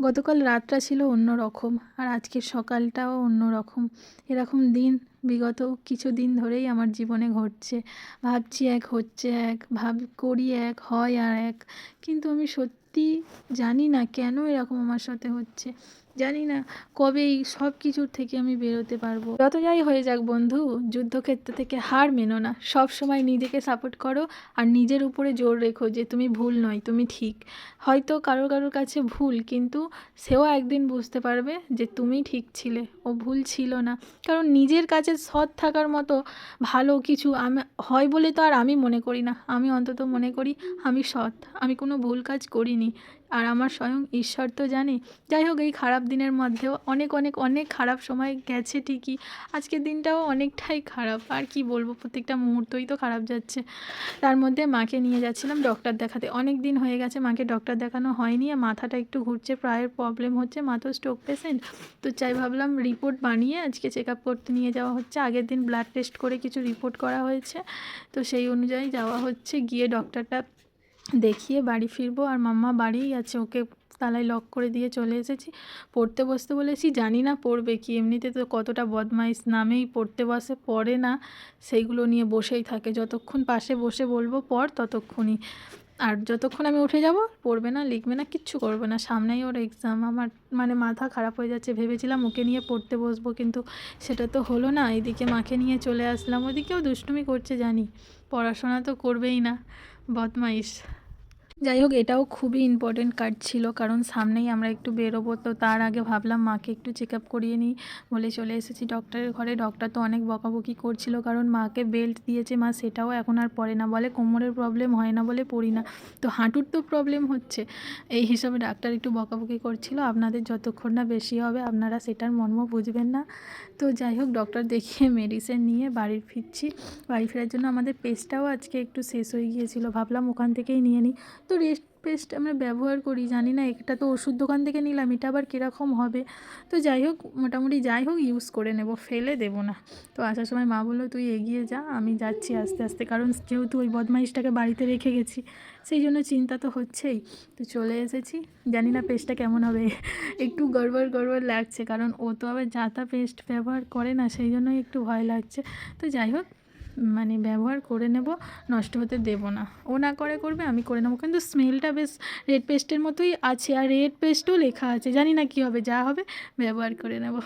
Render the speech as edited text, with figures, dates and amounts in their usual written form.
গতকাল রাতটা ছিল অন্যরকম আর আজকের সকালটাও অন্যরকম। এরকম দিন বিগত কিছুদিন ধরেই আমার জীবনে ঘটছে। ভাবছি এক, হচ্ছে এক, করি এক, হয় আর এক। কিন্তু আমি সত্যি জানি না কেন এরকম আমার সাথে হচ্ছে। জানি না কবে এই সব কিছুর থেকে আমি বেরোতে পারবো। যত যাই হয়ে যাক বন্ধু, যুদ্ধক্ষেত্র থেকে হার মেনো না। সব সময় নিজেকে সাপোর্ট করো আর নিজের উপরে জোর রেখো যে তুমি ভুল নয়, তুমি ঠিক। হয়তো কারোর কাছে ভুল, কিন্তু সেও একদিন বুঝতে পারবে যে তুমি ঠিক ছিলে, ও ভুল ছিল না। কারণ নিজের কাছে সৎ থাকার মতো ভালো কিছু হয় বলে তো আর আমি মনে করি না। আমি অন্তত মনে করি আমি সৎ, আমি কোনো ভুল কাজ করিনি। আর আমার স্বয়ং ঈশ্বর তো জানে। যাই হোক, এই খারাপ দিনের মধ্যেও অনেক অনেক অনেক খারাপ সময় গেছে ঠিকই। আজকের দিনটাও অনেকটাই খারাপ, আর কি বলবো, প্রত্যেকটা মুহূর্তই তো খারাপ যাচ্ছে। তার মধ্যে মাকে নিয়ে যাচ্ছিলাম ডক্টর দেখাতে। অনেক দিন হয়ে গেছে মাকে ডক্টর দেখানো হয়নি, আর মাথাটা একটু ঘুরছে, প্রায় প্রবলেম হচ্ছে। মা তো স্ট্রোক পেশেন্ট, তো ভাবলাম রিপোর্ট বানিয়ে আজকে চেক আপ করতে নিয়ে যাওয়া হচ্ছে। আগের দিন ব্লাড টেস্ট করে কিছু রিপোর্ট করা হয়েছে, তো সেই অনুযায়ী যাওয়া হচ্ছে। গিয়ে ডক্টরটা দেখিয়ে বাড়ি ফিরবো। আর মাম্মা বাড়িই আছে, ওকে তালায় লক করে দিয়ে চলে এসেছি। পড়তে বসতে বলেছি, জানি না পড়বে কি। এমনিতে তো কতটা বদমাইশ, নামেই পড়তে বসে, পড়ে না, সেইগুলো নিয়ে বসেই থাকে। যতক্ষণ পাশে বসে বলবো পড়, ততক্ষণই। আর যতক্ষণ আমি উঠে যাব পড়বে না, লিখবে না, কিচ্ছু করবে না। সামনেই ওর এক্সাম। আমার মাথা খারাপ হয়ে যাচ্ছে। ভেবেছিলাম ওকে নিয়ে পড়তে বসবো, কিন্তু সেটা তো হলো না। এদিকে মাকে নিয়ে চলে আসলাম। ওদিকেও দুষ্টুমি করছে জানি, পড়াশোনা তো করবেই না, বদমাইশ। যাই হোক, এটাও খুবই ইম্পর্টেন্ট কাজ ছিল, কারণ সামনেই আমরা একটু বেরোবো। তো তার আগে ভাবলাম মাকে একটু চেক আপ করিয়ে নিই বলে চলে এসেছি ডক্টরের ঘরে। ডক্টর তো অনেক বকাবকি করছিল, কারণ মাকে বেল্ট দিয়েছে, মা সেটাও এখন আর পরে না। বলে কোমরের প্রবলেম হয় না বলে পড়ি না, তো হাঁটুর তো প্রবলেম হচ্ছে। এই হিসাবে ডাক্তার একটু বকাবকি করছিল। আপনাদের যতক্ষণ না বেশি হবে আপনারা সেটার মর্ম বুঝবেন না। তো যাই হোক, ডক্টর দেখিয়ে মেডিসিন নিয়ে বাড়ি ফিরছি। বাড়ি ফেরার জন্য আমাদের পেস্টটাও আজকে একটু শেষ হয়ে গিয়েছিলো, ভাবলাম ওখান থেকেই নিয়ে নিই। তো রেস্ট পেস্ট আমরা ব্যবহার করি, জানি না এটা তো ওষুধ দোকান থেকে নিলাম, এটা আবার কীরকম হবে। তো যাই হোক, মোটামুটি যাই হোক ইউজ করে নেব, ফেলে দেবো না। তো আসার সময় মা বললো তুই এগিয়ে যা, আমি যাচ্ছি আস্তে আস্তে। কারণ যেহেতু ওই বদমাইশটাকে বাড়িতে রেখে গেছি, সেই জন্য চিন্তা তো হচ্ছেই। তো চলে এসেছি। জানি না পেস্টটা কেমন হবে, একটু গড়বড় গড়বড় লাগছে, কারণ ও তো আবার যাতা পেস্ট ব্যবহার করে না, সেই জন্যই একটু ভয় লাগছে। তো যাই হোক, ব্যবহার করে নেব, নষ্ট হতে দেব না। ও না করবে, আমি করে নেবো। কিন্তু স্মেলটা বেশ রেড পেস্টের মতোই আছে, আর রেড পেস্টও লেখা আছে। জানি না কী হবে, যা হবে ব্যবহার করে নেব।